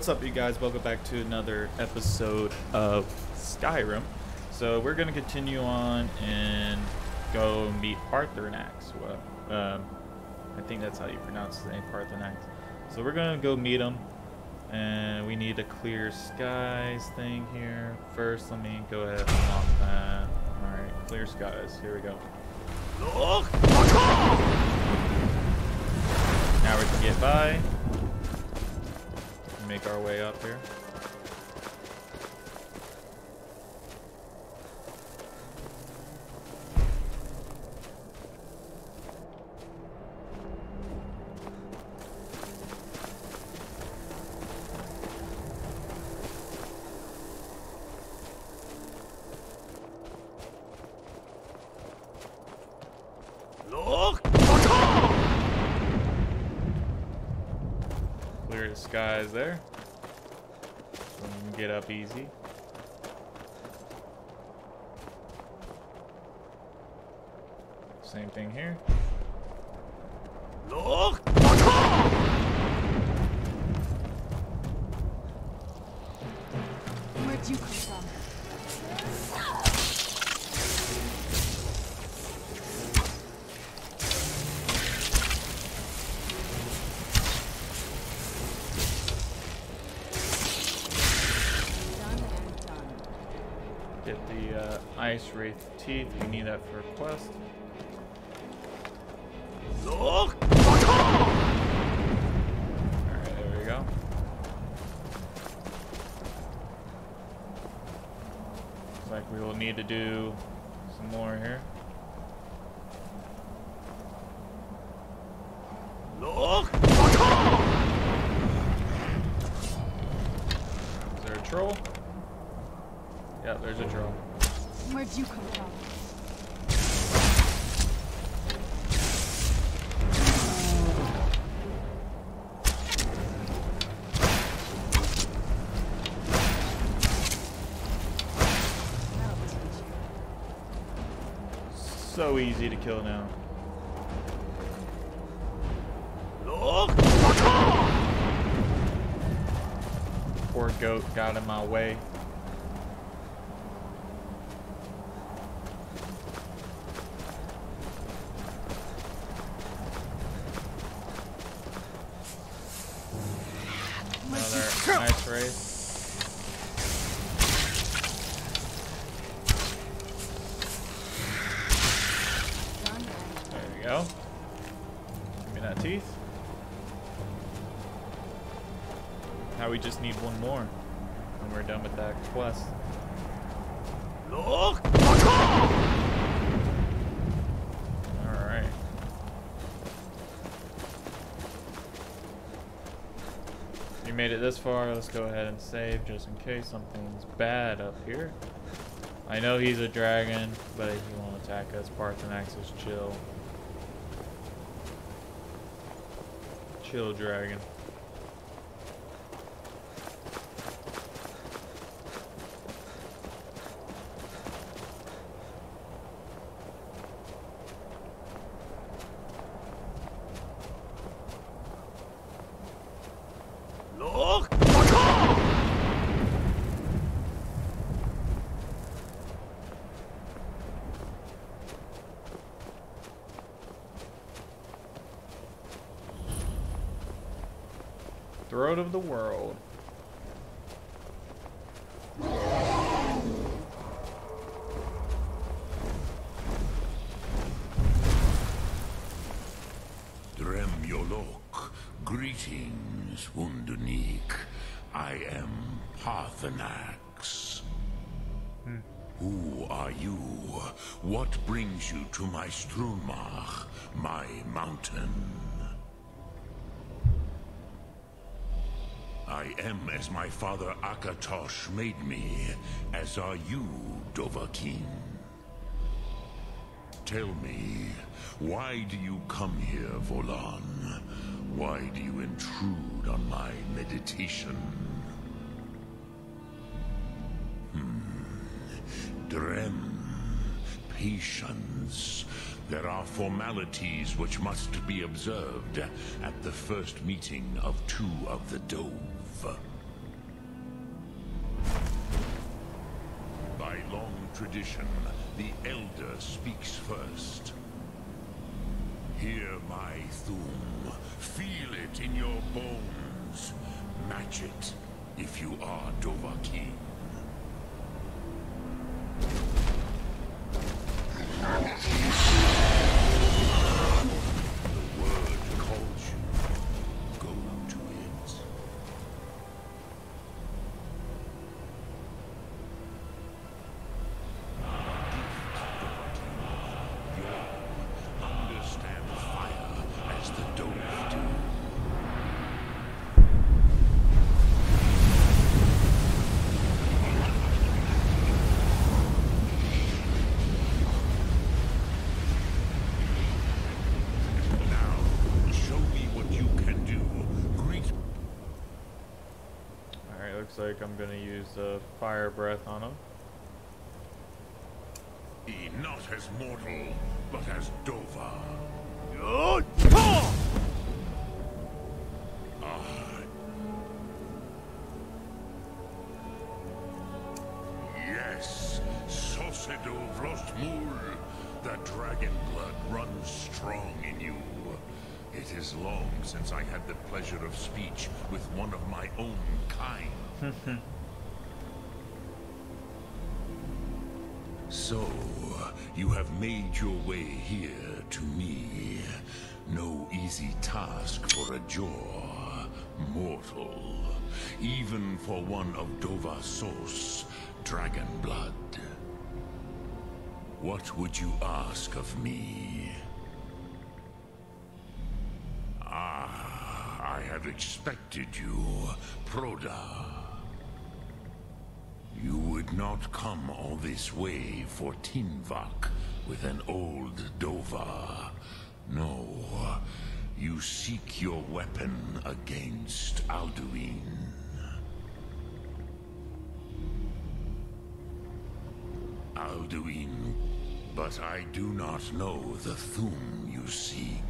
What's up, you guys? Welcome back to another episode of Skyrim. So we're gonna continue on and go meet Paarthurnax. Well, I think that's how you pronounce his name, Paarthurnax. So we're gonna go meet him, and we need a clear skies thing here. First, let me go ahead and unlock that. All right, clear skies. Here we go. Now we can get by. Make our way up here. Clear the skies there. So we can get up easy. Same thing here. Where'd you come from? Get the ice wraith teeth. We need that for a quest. Alright, there we go. Looks like we will need to do some more here. Is there a troll? Yeah, there's a troll. Where'd you come from? So easy to kill now. Poor goat got in my way. Another ice wraith. There we go. Give me that teeth. Now we just need one more, and we're done with that quest. Alright. You made it this far, let's go ahead and save just in case something's bad up here. I know he's a dragon, but he won't attack us. Paarthurnax is chill. Chill dragon. Throat of the world. Dremyolok, greetings, Wunderneek. I am Paarthurnax. Who are you? What brings you to my Strunmach, my mountain? I am as my father Akatosh made me, as are you, Dovahkiin. Tell me, why do you come here, Volan? Why do you intrude on my meditation? Drem, patience. There are formalities which must be observed at the first meeting of two of the Dove. tradition, the Elder speaks first. Hear my Thum. Feel it in your bones. Match it if you are Dovahkiin. The word calls you. Go to it. Understand fire as the Dove do. Now, show me what you can do. Greet. Alright, looks like I'm gonna use fire breath on him. Be not as mortal, but as Dova. Yes, Sosedo Vrostmul. The dragon blood runs strong in you. It is long since I had the pleasure of speech with one of my own kind. So, you have made your way here to me. No easy task for a jaw, mortal. Even for one of Dovahsos, dragon blood. What would you ask of me? Ah, I have expected you, Proda. You would not come all this way for Tinvak with an old Dova. No, you seek your weapon against Alduin. Alduin, but I do not know the Thum you seek.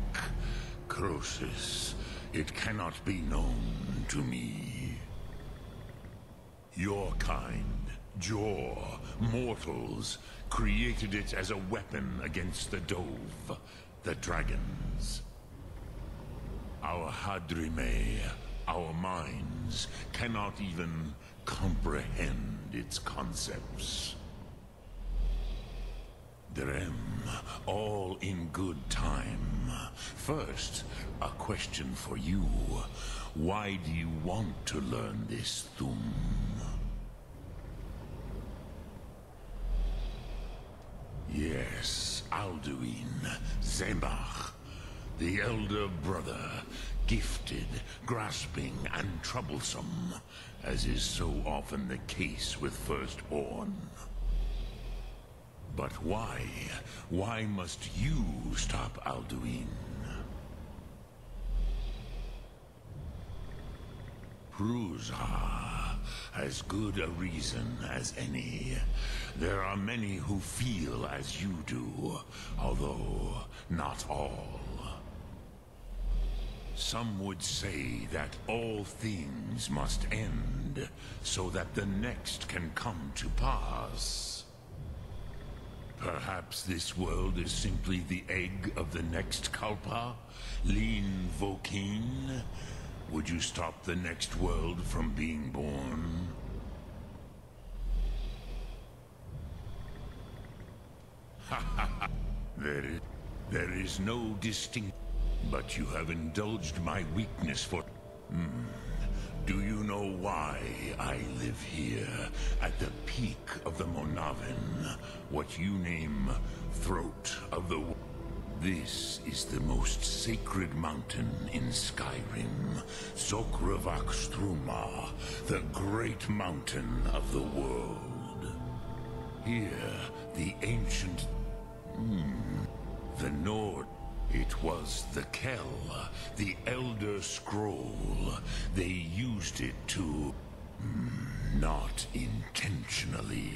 Croesus, it cannot be known to me. Your kind, Jaw, mortals, created it as a weapon against the Dove, the dragons. Our Hadrime, our minds, cannot even comprehend its concepts. Drem, all in good time. First, a question for you. Why do you want to learn this Thum? Yes, Alduin, Zemach, the elder brother, gifted, grasping, and troublesome, as is so often the case with Firstborn. But why? Why must you stop Alduin? Prusa, as good a reason as any. There are many who feel as you do, although not all. Some would say that all things must end, so that the next can come to pass. Perhaps this world is simply the egg of the next Kalpa? Lean Vokeen? Would you stop the next world from being born? There is no distinct... But you have indulged my weakness for... Do you know why I live here, at the peak of the Monavin, what you name Throat of the... This is the most sacred mountain in Skyrim, Sokravak Struma, the great mountain of the world. Here, the ancient... the Nord... It was the Kell, the Elder Scroll. They used it to... not intentionally.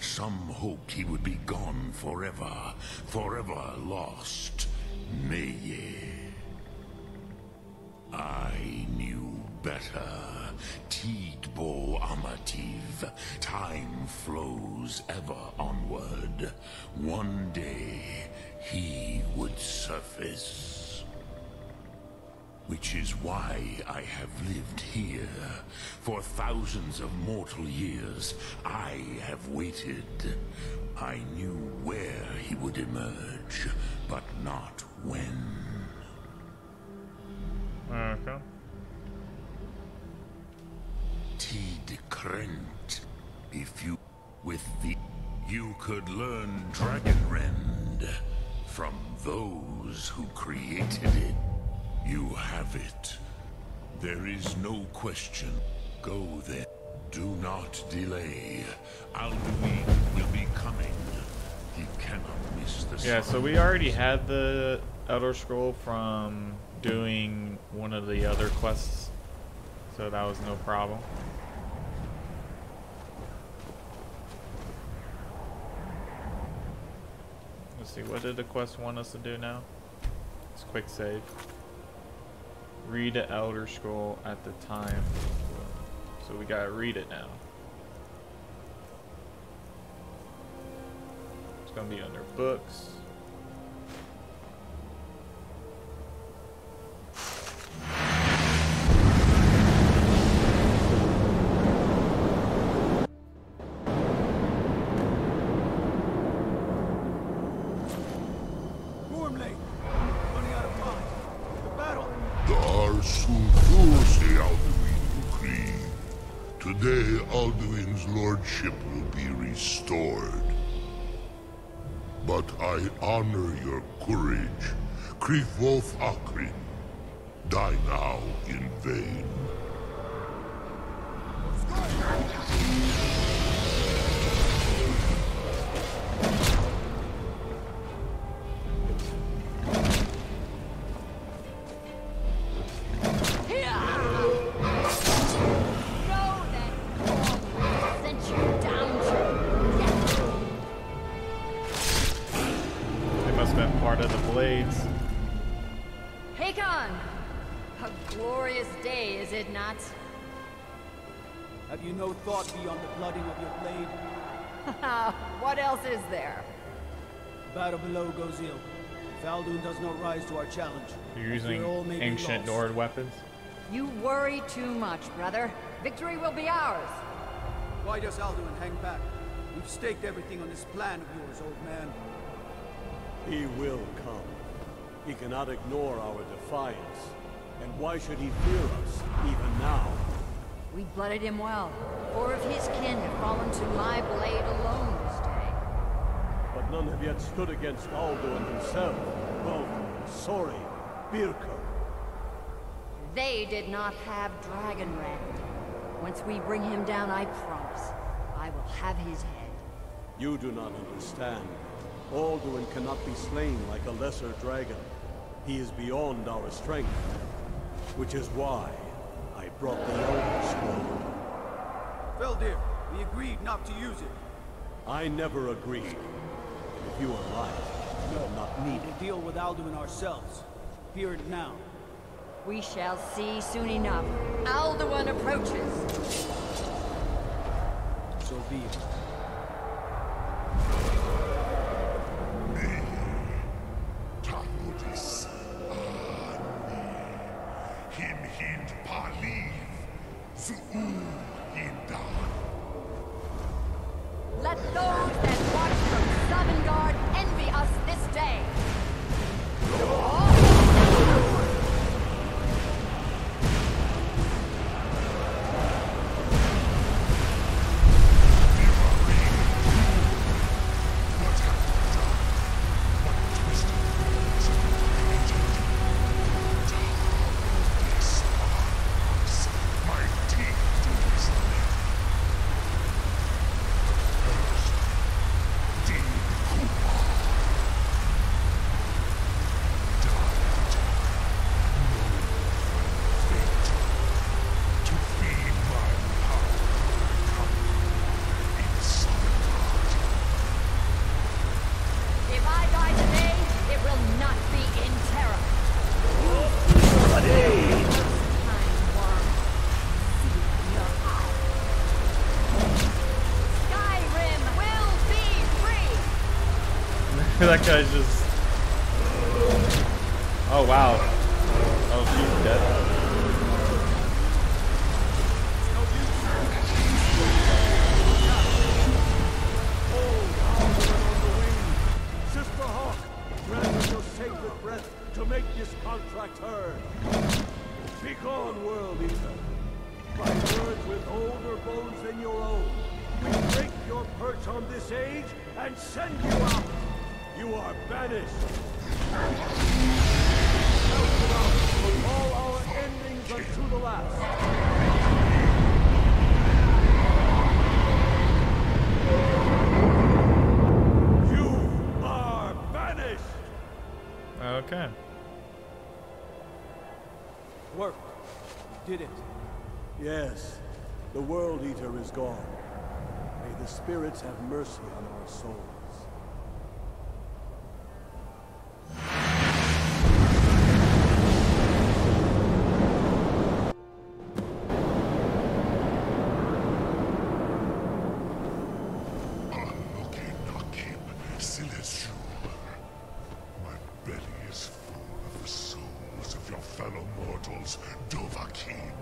Some hoped he would be gone forever, forever lost. Meye. I knew better. Tidbo Amativ. Time flows ever onward. One day, he would surface. Which is why I have lived here. For thousands of mortal years, I have waited. I knew where he would emerge, but not when. Okay. Tid Krent. If you... with the... you could learn Dragonrend from those who created it. You have it. There is no question. Go then. Do not delay. Alduin will be coming. He cannot miss the sun. Yeah, so we already had the Elder Scroll from doing one of the other quests, so that was no problem. Let's see, what did the quest want us to do now? It's quick save. Read the Elder Scroll at the time. So we gotta read it now. It's gonna be under books. Today, Alduin's lordship will be restored. But I honor your courage. Krivwolf Akrin. Die now in vain. Have you no thought beyond the blooding of your blade? What else is there? The battle below goes ill. If Alduin does not rise to our challenge, you're using ancient Nord weapons? You worry too much, brother. Victory will be ours. Why does Alduin hang back? We've staked everything on this plan of yours, old man. He will come. He cannot ignore our defiance. And why should he fear us, even now? We blooded him well. 4 of his kin have fallen to my blade alone this day. But none have yet stood against Alduin himself. Both Sori, Birka. They did not have Dragonrend. Once we bring him down, I promise, I will have his head. You do not understand. Alduin cannot be slain like a lesser dragon. He is beyond our strength. Which is why I brought the Elder Scroll. Veldir, we agreed not to use it. I never agreed. And if you are right, you will not need it. We'll deal with Alduin ourselves. Fear it now. We shall see soon enough. Alduin approaches. So be it. Let those that watch from Sovngarde envy us this day. That guy's just... Oh, wow. Oh, she's dead. Sister Hawk, grant us your sacred breath to make this contract heard. Begone, World Eater. By words with older bones than your own, we break your perch on this age and send you out. You are banished. Counted out from all our endings unto the last. You are banished. Okay. Worked. You did it. Yes, the World Eater is gone. May the spirits have mercy on our souls. My belly is full of the souls of your fellow mortals, Dovahkiin.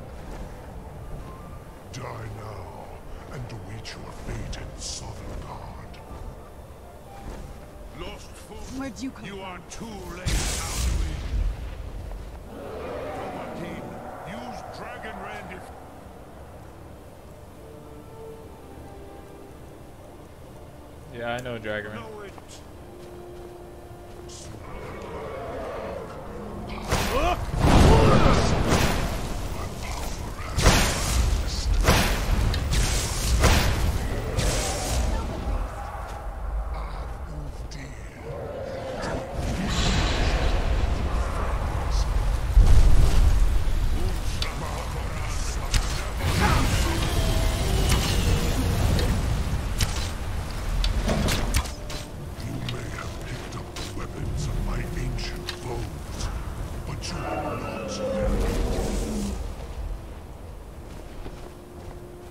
Die now, and await your fate in Sovngarde. Lost fool, Where'd you come you from? are too late, Alduin. Dovahkiin, use Dragon Rend if... Yeah, I know Dragon Rend. Know it.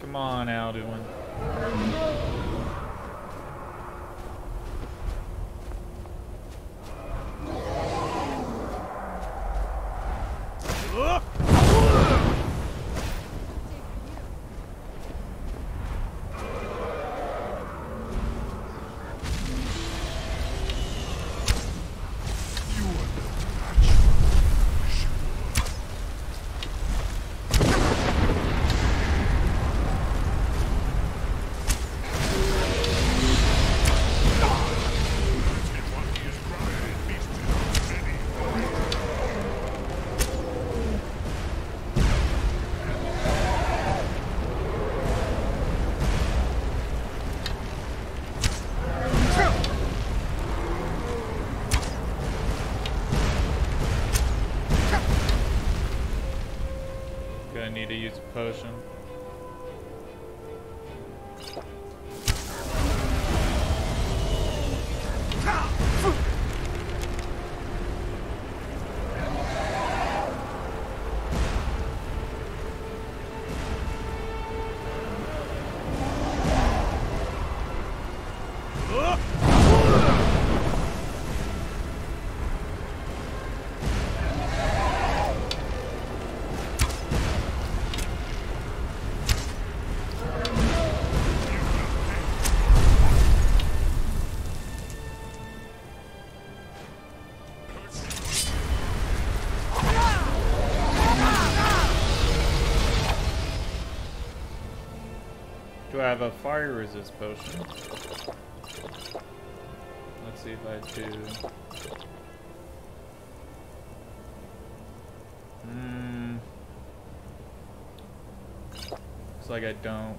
Come on, Alduin. Gonna need to use a potion. Do I have a fire resist potion? Let's see if I do. Looks like I don't.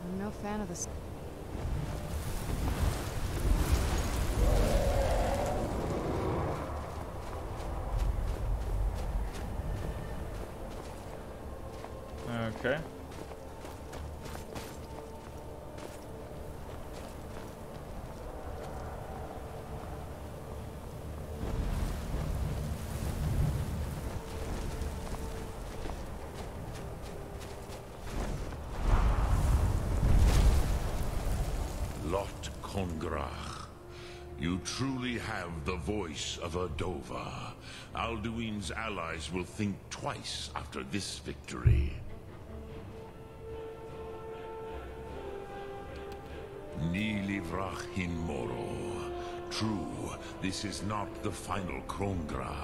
I'm no fan of this. Okay. Lot Kongrach. You truly have the voice of a Dova. Alduin's allies will think twice after this victory. Ni livrach hin moro. True, this is not the final Krongra.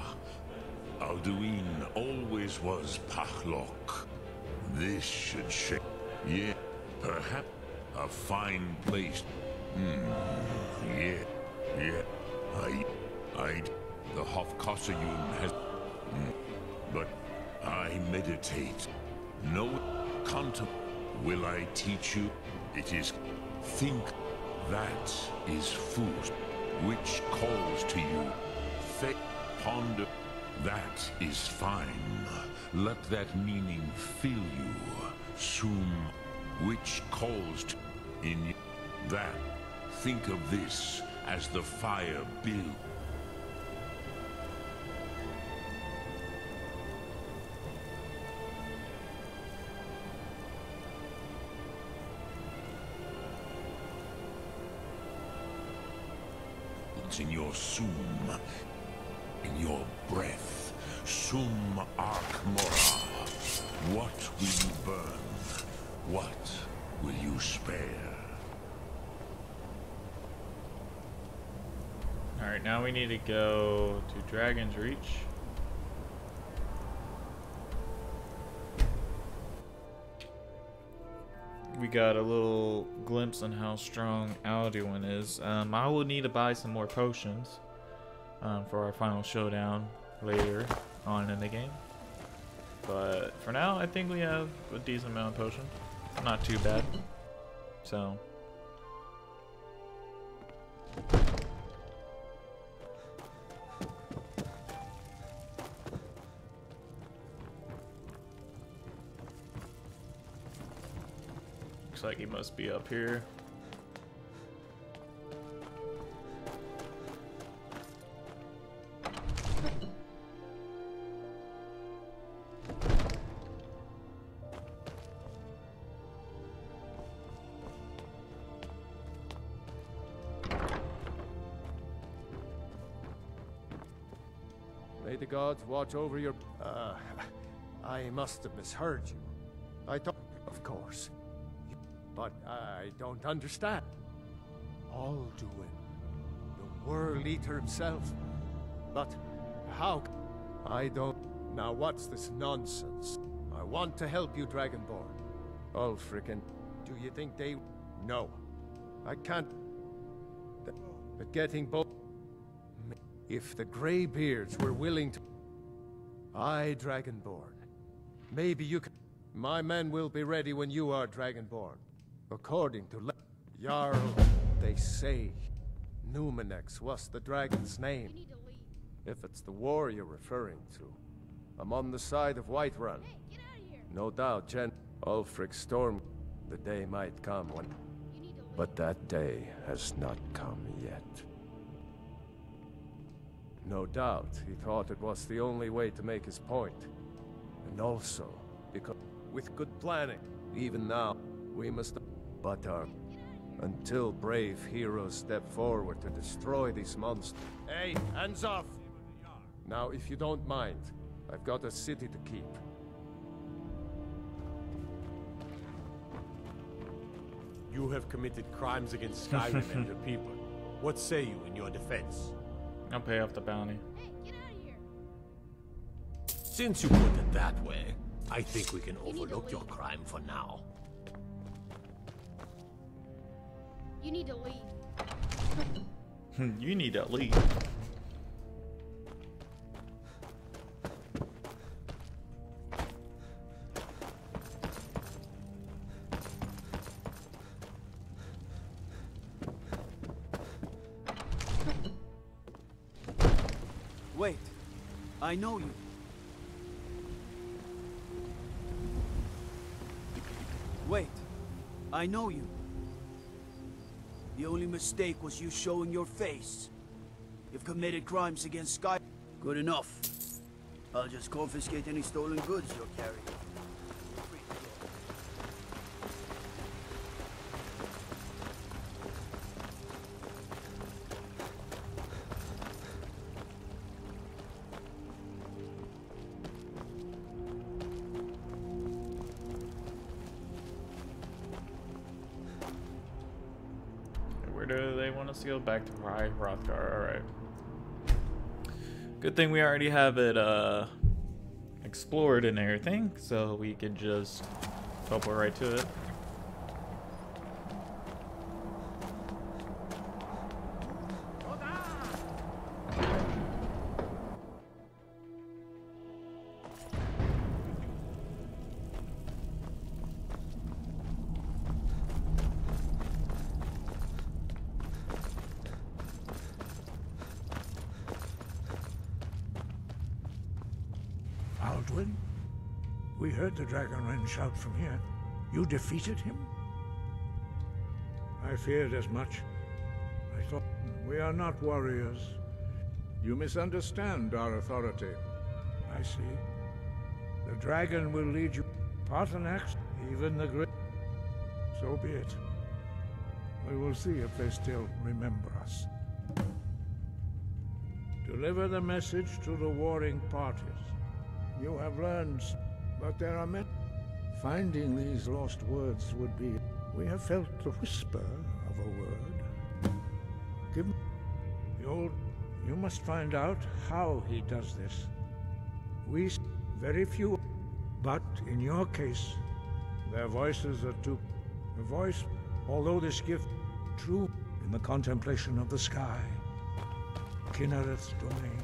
Alduin always was Pachlok. This should shake. Yeah, perhaps a fine place. Yeah. The Hofkossayun has. But I meditate. No will I teach you? It is. Think that is food, which calls to you. Ponder. That is fine. Let that meaning fill you. Sum, which calls to in that. Think of this as the fire build. In your sum, in your breath, sum arc mora. What will you burn? What will you spare? Alright, now we need to go to Dragon's Reach. We got a little glimpse on how strong Alduin is. I will need to buy some more potions for our final showdown later on in the game. But for now, I think we have a decent amount of potions. Not too bad. So. Looks like he must be up here. May the gods watch over your... I must have misheard you. I thought... Of course. But I don't understand. Alduin, the World Eater himself. But how... I don't... Now what's this nonsense? I want to help you, Dragonborn. Ulfric and... Do you think they... No. I can't... But getting both... If the Greybeards were willing to... I, Dragonborn. Maybe you can... My men will be ready when you are, Dragonborn. According to Jarl, they say Numenex was the dragon's name. If it's the war you're referring to, I'm on the side of Whiterun. Hey, get out of here. No doubt, Ulfric Storm, the day might come when... But that day has not come yet. No doubt, he thought it was the only way to make his point. And also, because with good planning, even now, we must... But until brave heroes step forward to destroy these monsters... Hey, hands off! Now, if you don't mind, I've got a city to keep. You have committed crimes against Skyrim and your people. What say you in your defense? I'll pay off the bounty. Hey, get out of here. Since you put it that way, I think we can overlook your crime for now. You need to leave. You need to leave. Wait. I know you. Wait. I know you. The only mistake was you showing your face. You've committed crimes against Sky. Good enough. I'll just confiscate any stolen goods you're carrying. Free to go. Where do they want us to go? Back to Hrothgar. Alright. Good thing we already have it explored and everything, so we can just teleport right to it. Alduin? We heard the Dragonren shout from here. You defeated him? I feared as much. I thought... We are not warriors. You misunderstand our authority. I see. The dragon will lead you... Paarthurnax, even the great... So be it. We will see if they still remember us. Deliver the message to the warring parties. You have learned, but there are many. Finding these lost words would be... We have felt the whisper of a word. Give me... You must find out how he does this. We... Very few... But in your case, their voices are too... A voice, although this gift... True in the contemplation of the sky. Kinnereth's domain.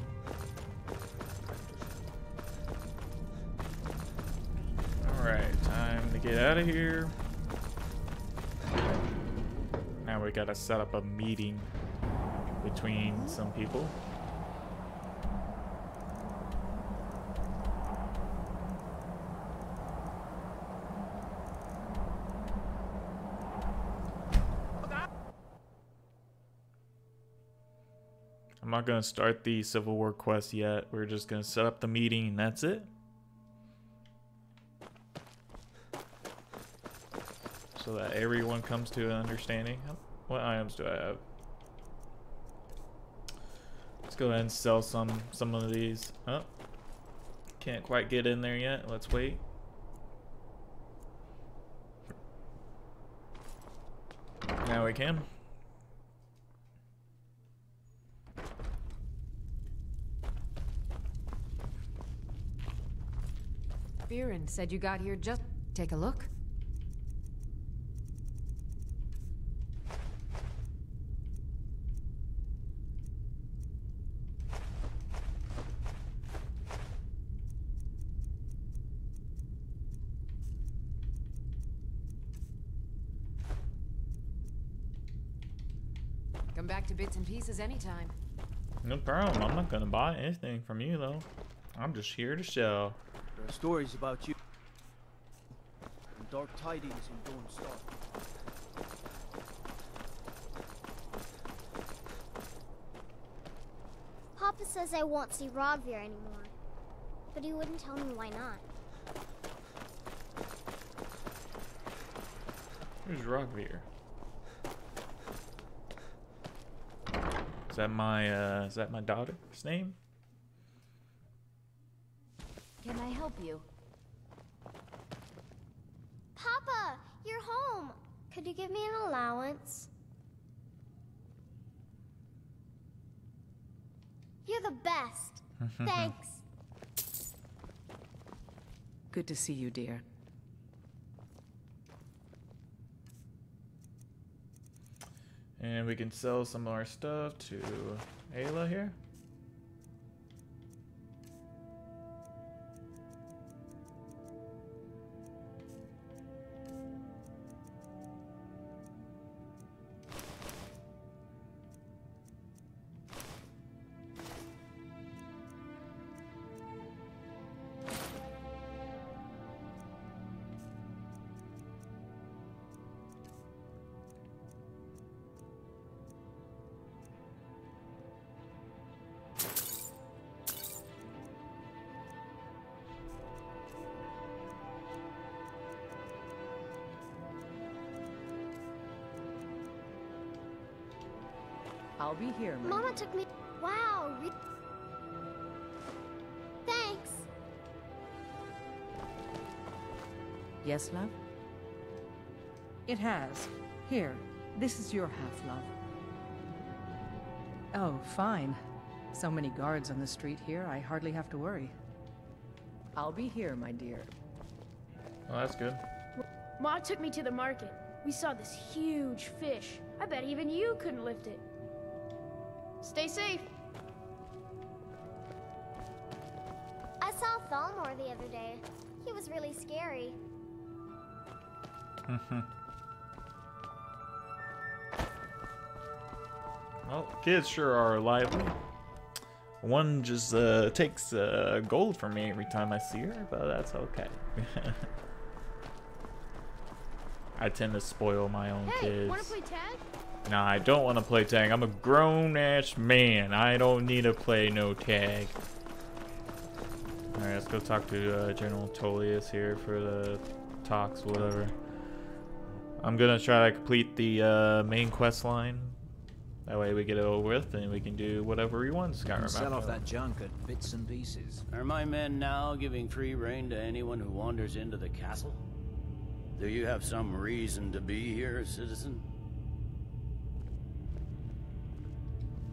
Alright, time to get out of here. Now we gotta set up a meeting between some people. I'm not gonna start the Civil War quest yet. We're just gonna set up the meeting and that's it. So that everyone comes to an understanding. What items do I have? Let's go ahead and sell some of these. Oh, can't quite get in there yet. Let's wait. Now we can. Viren said you got here just... Take a look. Come back to bits and pieces anytime. No problem. I'm not gonna buy anything from you though. I'm just here to sell. There are stories about you. And dark tidings in Dawn Star. Papa says I won't see Rodvir anymore. But he wouldn't tell me why not. Who's Rodvir? Is that my daughter's name? Can I help you? Papa, you're home. Could you give me an allowance? You're the best. Thanks. Good to see you, dear. And we can sell some of our stuff to Ayla here. I'll be here, my Mama took me. Wow. Thanks. Yes, love? It has. Here, this is your half, love. Oh, fine. So many guards on the street here, I hardly have to worry. I'll be here, my dear. Oh, that's good. Ma took me to the market. We saw this huge fish. I bet even you couldn't lift it. Stay safe. I saw Thalmor the other day. He was really scary. Well, kids sure are lively. One just takes gold from me every time I see her, but that's okay. I tend to spoil my own kids. Wanna play tag? Nah, I don't want to play tag. I'm a grown-ass man. I don't need to play no tag. Alright, let's go talk to General Tullius here for the talks, whatever. I'm gonna try to complete the main quest line. That way we get it over with and we can do whatever we want in Skyrim. Sell off that junk at bits and pieces. Are my men now giving free rein to anyone who wanders into the castle? Do you have some reason to be here, citizen?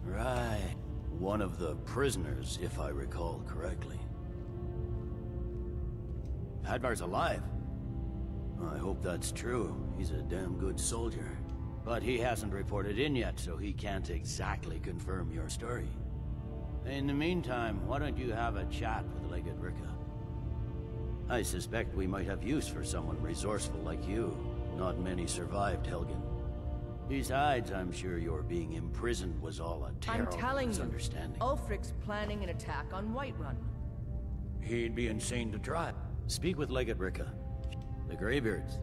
Right. One of the prisoners, if I recall correctly. Hadvar's alive. I hope that's true. He's a damn good soldier. But he hasn't reported in yet, so he can't exactly confirm your story. In the meantime, why don't you have a chat with Legate Ricka? I suspect we might have use for someone resourceful like you. Not many survived Helgen. Besides, I'm sure your being imprisoned was all a terrible I'm telling misunderstanding. you, Ulfric's planning an attack on Whiterun. He'd be insane to try. Speak with Legate Ricka. The Greybeards.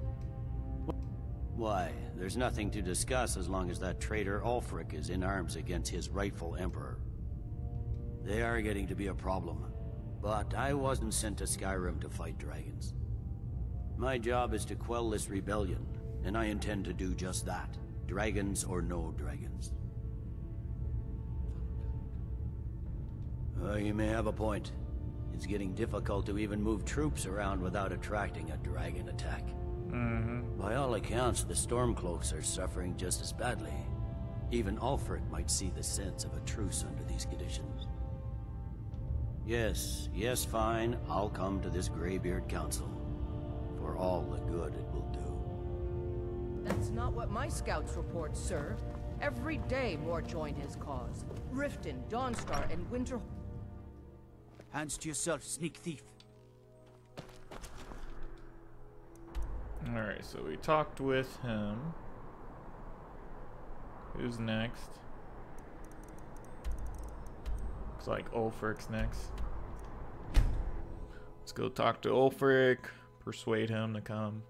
Why, there's nothing to discuss as long as that traitor Ulfric is in arms against his rightful emperor. They are getting to be a problem. But I wasn't sent to Skyrim to fight dragons. My job is to quell this rebellion, and I intend to do just that. Dragons or no dragons. You may have a point. It's getting difficult to even move troops around without attracting a dragon attack. By all accounts, the Stormcloaks are suffering just as badly. Even Ulfric might see the sense of a truce under these conditions. Yes, fine. I'll come to this Greybeard Council. For all the good it will do. That's not what my scouts report, sir. Every day more join his cause. Riften, Dawnstar, and Winter... Hands to yourself, sneak thief. Alright, so we talked with him. Who's next? Looks like Ulfric's next. Let's go talk to Ulfric, persuade him to come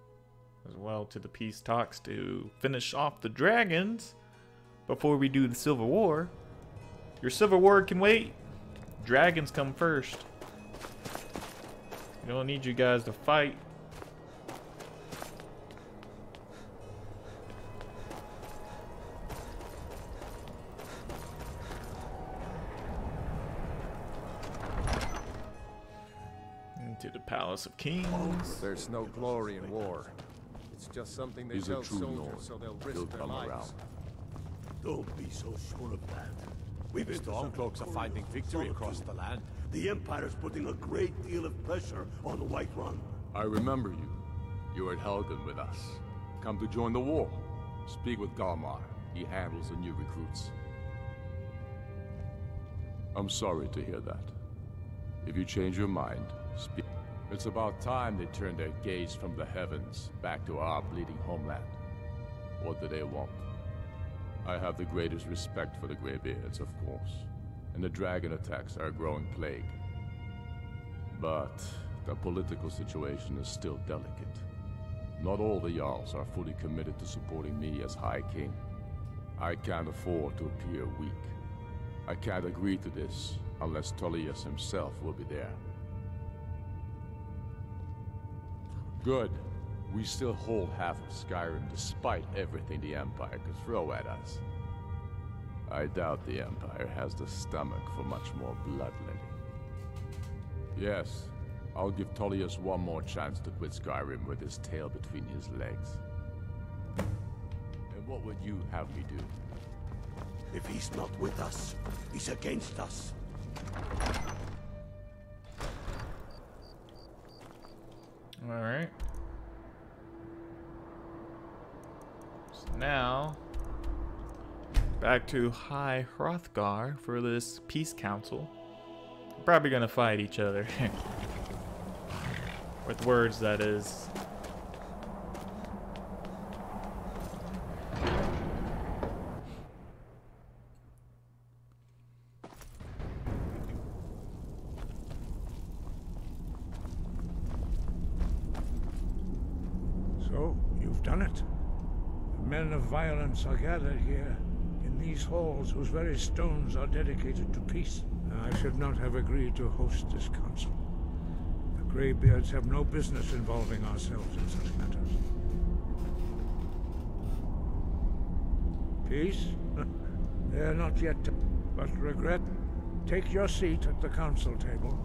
as well to the peace talks to finish off the dragons before we do the Civil War. Your Civil War can wait. Dragons come first. We don't need you guys to fight. Into the Palace of Kings. There's no glory in war. It's just something they tell soldiers so they'll risk their lives. Don't be so sure of that. The Stormcloaks are finding victory across the land. The Empire's putting a great deal of pressure on Whiterun. I remember you. You were at Helgen with us. Come to join the war. Speak with Galmar. He handles the new recruits. I'm sorry to hear that. If you change your mind, speak. It's about time they turn their gaze from the heavens back to our bleeding homeland. What do they want? I have the greatest respect for the Greybeards, of course, and the dragon attacks are a growing plague. But the political situation is still delicate. Not all the Jarls are fully committed to supporting me as High King. I can't afford to appear weak. I can't agree to this unless Tullius himself will be there. Good. We still hold half of Skyrim despite everything the Empire could throw at us. I doubt the Empire has the stomach for much more bloodletting. Yes, I'll give Tullius one more chance to quit Skyrim with his tail between his legs. And what would you have me do? If he's not with us, he's against us. All right. So now, back to High Hrothgar for this peace council. We're probably gonna fight each other. With words, that is. So, you've done it. The men of violence are gathered here, in these halls whose very stones are dedicated to peace. I should not have agreed to host this council. The Greybeards have no business involving ourselves in such matters. Peace? They are not yet, but regret. Take your seat at the council table,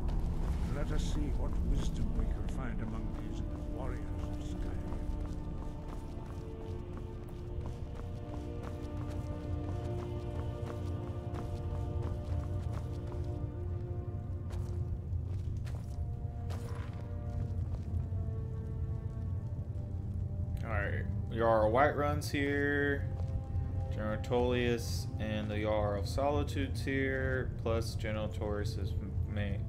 and let us see what wisdom we can find among these warriors of Skyrim. Alright, Jarl Whiterun's here, General Tullius and the Jarl of Solitude's here, plus General Taurus's main,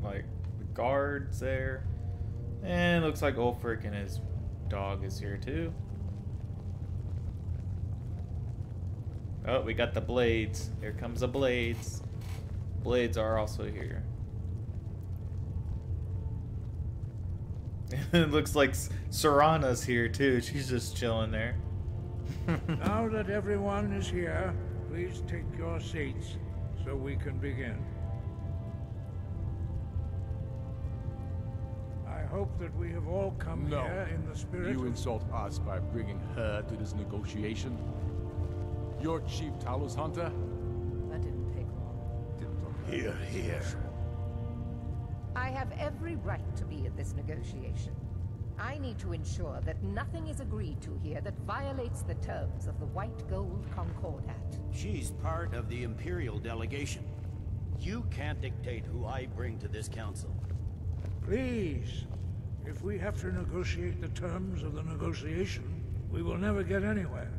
like, the guards there. And looks like Ulfric and his dog is here too. Oh, we got the Blades. Here comes the Blades. Blades are also here. It looks like Serana's here too. She's just chilling there. Now that everyone is here, please take your seats so we can begin. I hope that we have all come here in the spirit You of... insult us by bringing her to this negotiation? You're Chief Talos Hunter? That didn't take long. Here, here. I have every right to be at this negotiation. I need to ensure that nothing is agreed to here that violates the terms of the White Gold Concordat. She's part of the Imperial delegation. You can't dictate who I bring to this council. Please, if we have to negotiate the terms of the negotiation, we will never get anywhere.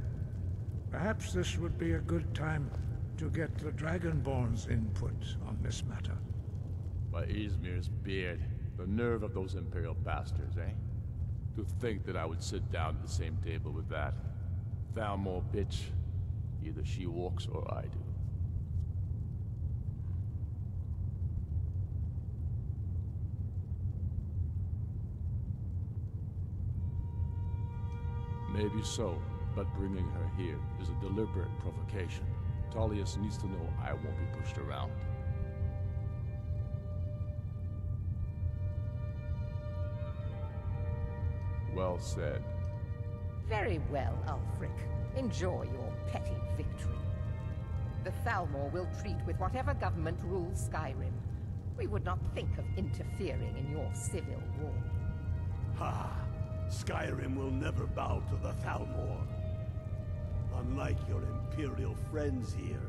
Perhaps this would be a good time to get the Dragonborn's input on this matter. By Izmir's beard, the nerve of those Imperial bastards, eh? To think that I would sit down at the same table with that Thalmor bitch. Either she walks or I do. Maybe so, but bringing her here is a deliberate provocation. Tullius needs to know I won't be pushed around. Well said. Very well, Ulfric. Enjoy your petty victory. The Thalmor will treat with whatever government rules Skyrim. We would not think of interfering in your civil war. Ha! Skyrim will never bow to the Thalmor. Unlike your Imperial friends here.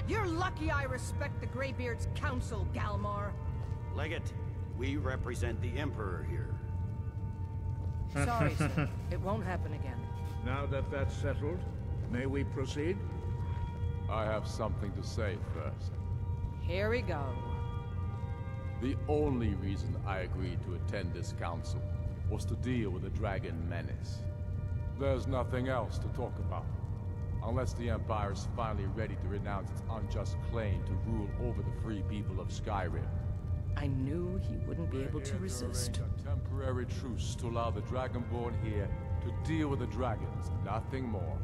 You're lucky I respect the Greybeard's council, Galmar. Legate, we represent the Emperor here. Sorry, sir. It won't happen again. Now that that's settled, may we proceed? I have something to say first. Here we go. The only reason I agreed to attend this council was to deal with the Dragon Menace. There's nothing else to talk about. Unless the Empire is finally ready to renounce its unjust claim to rule over the free people of Skyrim. I knew he wouldn't be able to resist. A temporary truce to allow the Dragonborn here to deal with the dragons, nothing more.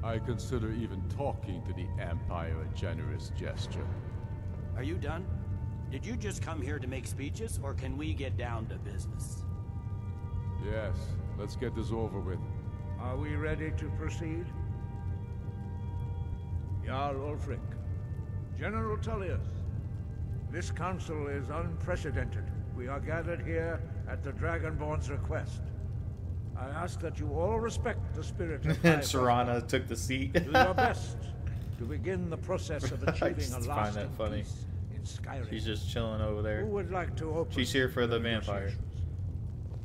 I consider even talking to the Empire a generous gesture. Are you done? Did you just come here to make speeches, or can we get down to business? Yes, let's get this over with. Are we ready to proceed? Jarl Ulfric, General Tullius, this council is unprecedented. We are gathered here at the Dragonborn's request. I ask that you all respect the spirit of And Serana took the seat. Do your best to begin the process of I achieving just a find lasting that funny. peace in Skyrim. She's just chilling over there. Who would like to open? She's here for the vampire.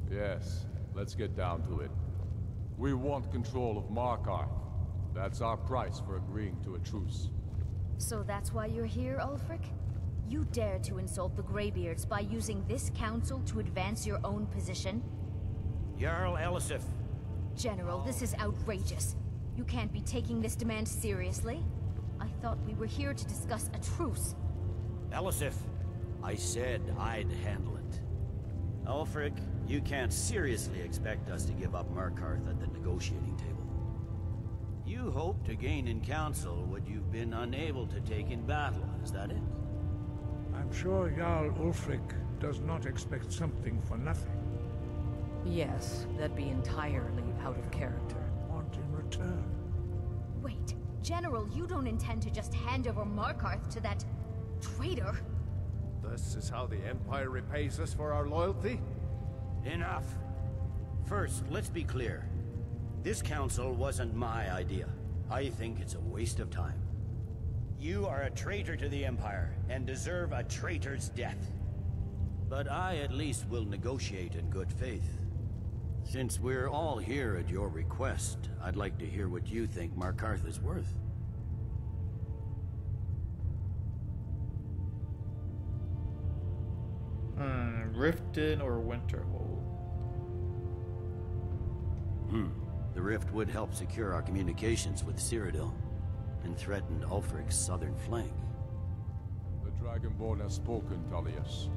Yes, let's get down to it. We want control of Markarth. That's our price for agreeing to a truce. So that's why you're here, Ulfric? You dare to insult the Greybeards by using this council to advance your own position? Jarl Elisif. General, this is outrageous. You can't be taking this demand seriously. I thought we were here to discuss a truce. Elisif, I said I'd handle it. Ulfric, you can't seriously expect us to give up Markarth at the negotiating table. You hope to gain in council what you've been unable to take in battle, is that it? I'm sure Jarl Ulfric does not expect something for nothing. Yes, that'd be entirely out of character. Want in return? Wait, General, you don't intend to just hand over Markarth to that traitor? This is how the Empire repays us for our loyalty? Enough. First, let's be clear. This council wasn't my idea. I think it's a waste of time. You are a traitor to the Empire, and deserve a traitor's death. But I at least will negotiate in good faith. Since we're all here at your request, I'd like to hear what you think Markarth is worth. Riften or Winterhold? The rift would help secure our communications with Cyrodiil, and threatened Ulfric's southern flank. The Dragonborn has spoken, Tullius.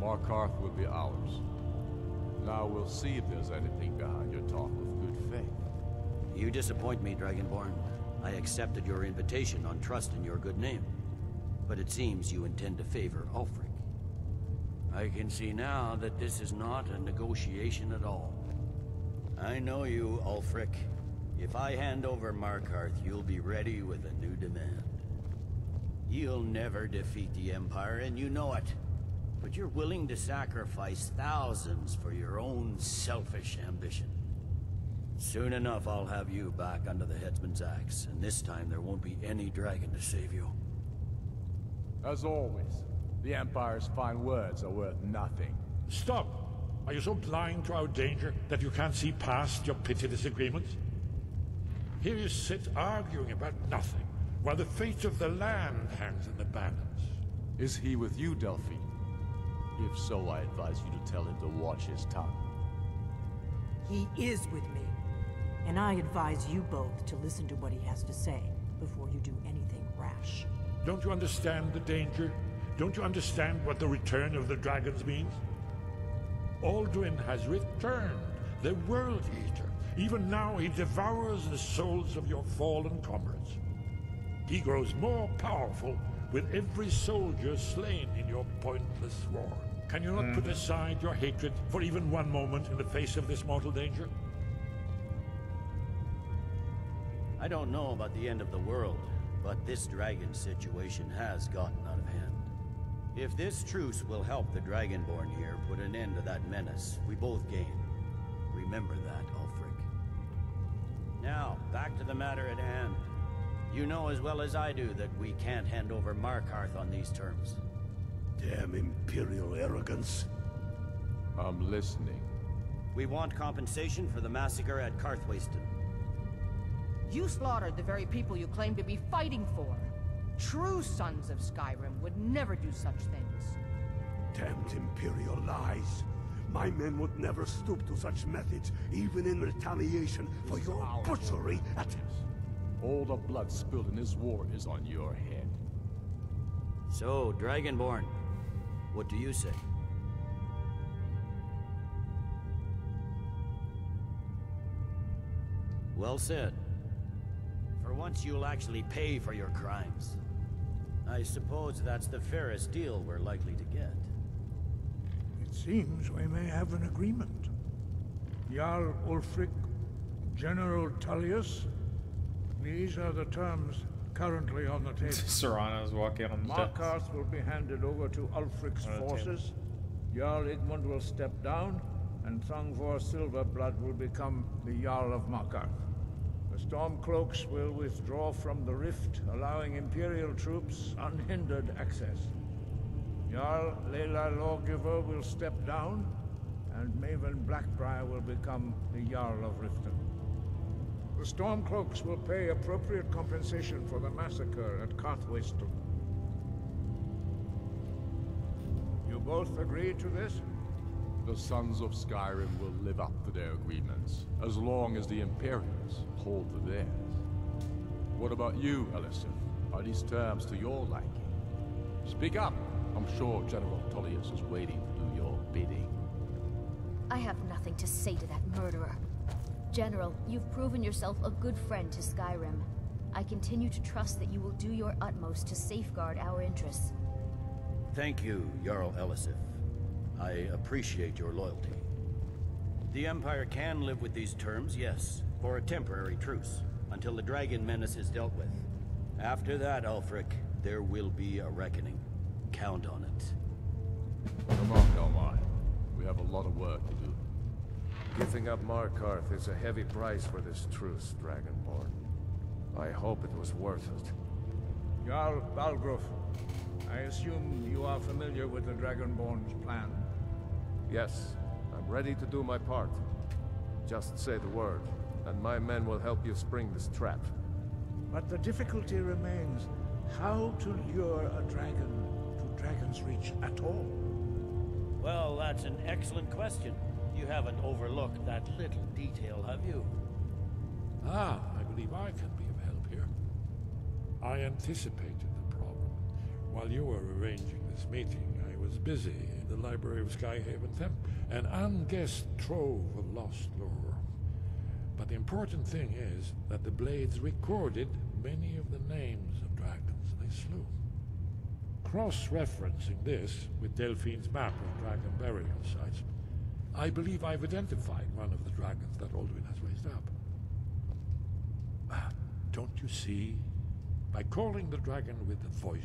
Markarth will be ours. Now we'll see if there's anything behind your talk of good faith. You disappoint me, Dragonborn. I accepted your invitation on trust in your good name. But it seems you intend to favor Ulfric. I can see now that this is not a negotiation at all. I know you, Ulfric. If I hand over Markarth, you'll be ready with a new demand. You'll never defeat the Empire, and you know it. But you're willing to sacrifice thousands for your own selfish ambition. Soon enough, I'll have you back under the headsman's axe, and this time there won't be any dragon to save you. As always, the Empire's fine words are worth nothing. Stop! Are you so blind to our danger that you can't see past your petty disagreements? Here you sit arguing about nothing, while the fate of the land hangs in the balance. Is he with you, Delphine? If so, I advise you to tell him to watch his tongue. He is with me. And I advise you both to listen to what he has to say before you do anything rash. Don't you understand the danger? Don't you understand what the return of the dragons means? Alduin has returned, the World Eater. Even now he devours the souls of your fallen comrades. He grows more powerful with every soldier slain in your pointless war. Can you not put aside your hatred for even one moment in the face of this mortal danger? I don't know about the end of the world, but this dragon situation has gotten out of hand. If this truce will help the Dragonborn here put an end to that menace, we both gain. Remember that, Ulfric. Now, back to the matter at hand. You know as well as I do that we can't hand over Markarth on these terms. Damn Imperial arrogance. I'm listening. We want compensation for the massacre at Karthwasten. You slaughtered the very people you claim to be fighting for. True sons of Skyrim would never do such things. Damned Imperial lies. My men would never stoop to such methods, even in retaliation for your butchery at... All the blood spilled in this war is on your head. So, Dragonborn, what do you say? Well said. For once you'll actually pay for your crimes. I suppose that's the fairest deal we're likely to get. It seems we may have an agreement. Jarl Ulfric, General Tullius, these are the terms currently on the table. Serrano's walking on the steps. Markarth will be handed over to Ulfric's forces. Jarl Igmund will step down, and Thongvor Silverblood will become the Jarl of Markarth. The Stormcloaks will withdraw from the rift, allowing Imperial troops unhindered access. Jarl Leila Lawgiver will step down, and Maven Blackbriar will become the Jarl of Riften. The Stormcloaks will pay appropriate compensation for the massacre at Karthwaystel. You both agree to this? The Sons of Skyrim will live up to their agreements, as long as the Imperials hold to theirs. What about you, Elisif? Are these terms to your liking? Speak up! I'm sure General Tullius is waiting to do your bidding. I have nothing to say to that murderer. General, you've proven yourself a good friend to Skyrim. I continue to trust that you will do your utmost to safeguard our interests. Thank you, Jarl Elisif. I appreciate your loyalty. The Empire can live with these terms, yes, for a temporary truce, until the dragon menace is dealt with. After that, Ulfric, there will be a reckoning. Count on it. Come on, Elmar. We have a lot of work to do. Giving up Markarth is a heavy price for this truce, Dragonborn. I hope it was worth it. Jarl Balgruuf, I assume you are familiar with the Dragonborn's plan? Yes, I'm ready to do my part. Just say the word, and my men will help you spring this trap. But the difficulty remains how to lure a dragon to Dragon's Reach at all. Well, that's an excellent question. You haven't overlooked that little detail, have you? Ah, I believe I can be of help here. I anticipated the problem. While you were arranging this meeting, I was busy in the library of Skyhaven Temple, an unguessed trove of lost lore. But the important thing is that the Blades recorded many of the names of dragons they slew. Cross-referencing this with Delphine's map of dragon burial sites, I believe I've identified one of the dragons that Alduin has raised up. Don't you see? By calling the dragon with the voice,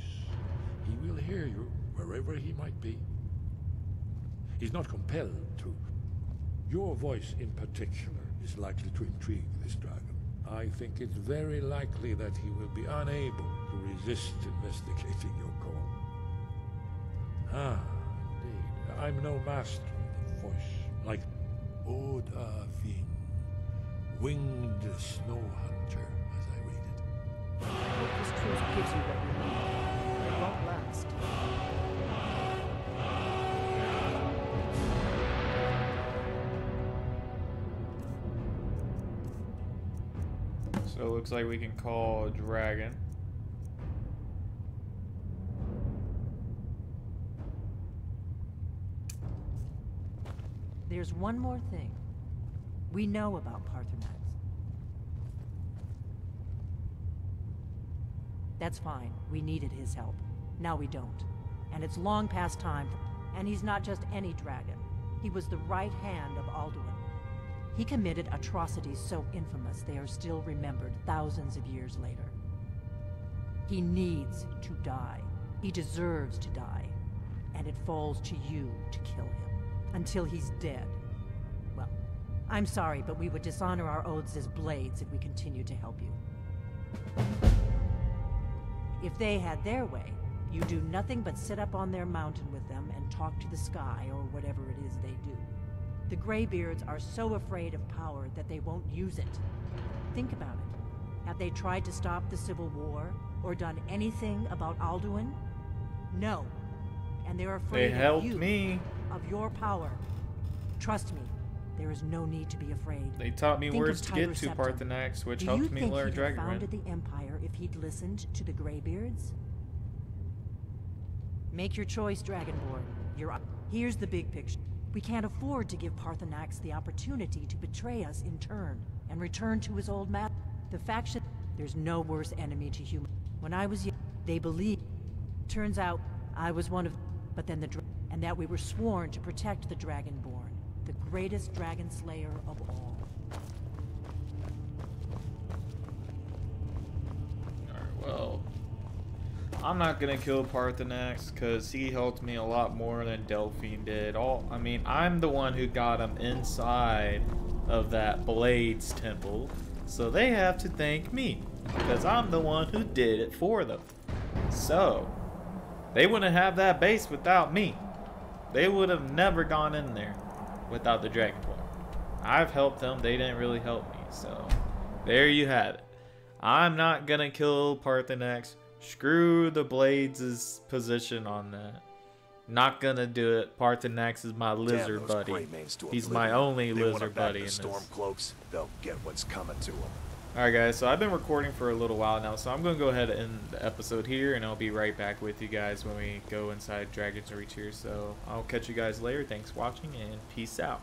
he will hear you wherever he might be. He's not compelled to. Your voice in particular is likely to intrigue this dragon. I think it's very likely that he will be unable to resist investigating your call. Ah, indeed. I'm no master of the voice, like Odahviin, winged snow hunter, as I read it. I hope this truce gives you what you need. It won't last. So it looks like we can call a dragon. There's one more thing. We know about Paarthurnax. That's fine. We needed his help. Now we don't. And it's long past time. And he's not just any dragon. He was the right hand of Alduin. He committed atrocities so infamous they are still remembered thousands of years later. He needs to die. He deserves to die. And it falls to you to kill him. Until he's dead. Well, I'm sorry, but we would dishonor our oaths as Blades if we continued to help you. If they had their way, you do nothing but sit up on their mountain with them and talk to the sky or whatever it is they do. The Greybeards are so afraid of power that they won't use it. Think about it. Have they tried to stop the Civil War or done anything about Alduin? No. And they're afraid of you, of your power. Trust me, there is no need to be afraid. They taught me words to get to Paarthurnax, which helped me learn Dragonrend. Do you think he'd have founded the Empire if he'd listened to the Greybeards? Make your choice, Dragonborn. Here's the big picture. We can't afford to give Paarthurnax the opportunity to betray us in turn and return to his old map. The faction, there's no worse enemy to human. When I was young, they believed. Turns out, I was one of them, but then and that we were sworn to protect the Dragonborn, the greatest dragon slayer of all. Alright, well, I'm not gonna kill Paarthurnax because he helped me a lot more than Delphine did. I mean, I'm the one who got him inside of that Blades temple, so they have to thank me because I'm the one who did it for them. So they wouldn't have that base without me. They would have never gone in there without the Dragonborn. I've helped them, they didn't really help me, so there you have it. I'm not gonna kill Paarthurnax. Screw the Blades' position on that. Not gonna do it. Paarthurnax is my lizard buddy. He's my only lizard buddy in this. Stormcloaks, they'll get what's coming to them. Alright guys, so I've been recording for a little while now, so I'm going to go ahead and end the episode here, and I'll be right back with you guys when we go inside Dragon's Reach here. So I'll catch you guys later. Thanks for watching, and peace out.